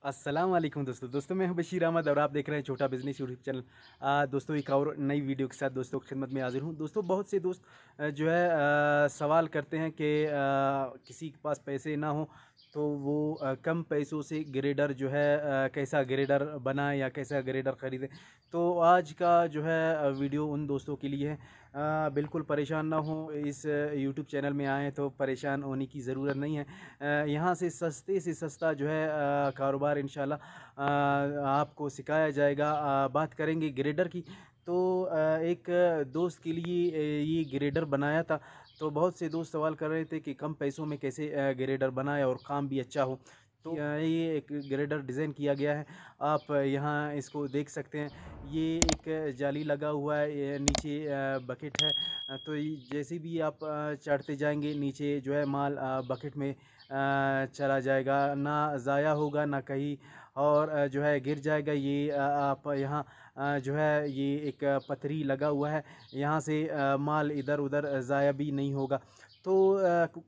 अस्सलाम वालेकुम दोस्तों मैं हूं बशीर अहमद और आप देख रहे हैं छोटा बिजनेस यूट्यूब चैनल। दोस्तों एक और नई वीडियो के साथ दोस्तों की खिदमत में हाजिर हूं। दोस्तों बहुत से दोस्त जो है सवाल करते हैं कि किसी के पास पैसे ना हो तो वो कम पैसों से ग्रेडर जो है कैसा ग्रेडर बनाए या कैसा ग्रेडर ख़रीदे। तो आज का जो है वीडियो उन दोस्तों के लिए है। बिल्कुल परेशान ना हो, इस यूट्यूब चैनल में आएँ तो परेशान होने की ज़रूरत नहीं है। यहाँ से सस्ते से सस्ता जो है कारोबार इंशाल्लाह आपको सिखाया जाएगा। बात करेंगे ग्रेडर की। तो एक दोस्त के लिए ये ग्रेडर बनाया था। तो बहुत से दोस्त सवाल कर रहे थे कि कम पैसों में कैसे ग्रेडर बनाए और काम भी अच्छा हो। तो ये एक ग्रेडर डिज़ाइन किया गया है। आप यहाँ इसको देख सकते हैं। ये एक जाली लगा हुआ है, ये नीचे बकेट है। तो जैसे भी आप चढ़ते जाएंगे नीचे जो है माल बकेट में चला जाएगा, ना ज़ाया होगा ना कहीं और जो है गिर जाएगा। ये आप यहाँ जो है ये एक पथरी लगा हुआ है, यहाँ से माल इधर उधर ज़ाया भी नहीं होगा। तो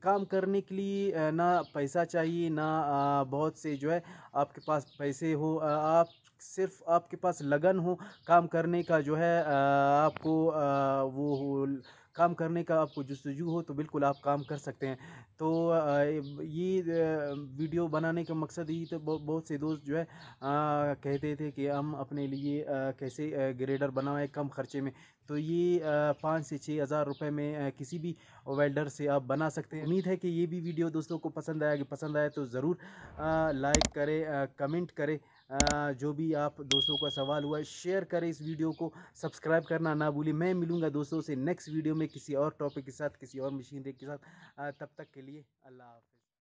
काम करने के लिए ना पैसा चाहिए ना बहुत से जो है आपके पास पैसे हो। आप सिर्फ आपके पास लगन हो काम करने का जो है आपको वो हो काम करने का आपको जुस्तजू हो तो बिल्कुल आप काम कर सकते हैं। तो ये वीडियो बनाने का मकसद ही तो बहुत से दोस्त जो है कहते थे कि हम अपने लिए कैसे ग्रेडर बनाएं कम खर्चे में। तो ये 5 से 6 हज़ार रुपये में किसी भी वेल्डर से आप बना सकते हैं। उम्मीद है कि ये भी वीडियो दोस्तों को पसंद आएगी। पसंद आए तो ज़रूर लाइक करें, कमेंट करें। जो भी आप दोस्तों का सवाल हुआ है शेयर करें इस वीडियो को। सब्सक्राइब करना ना भूलें। मैं मिलूँगा दोस्तों से नेक्स्ट वीडियो में किसी और टॉपिक के साथ, किसी और मशीनरी के साथ। तब तक के लिए अल्लाह हाफ़िज़।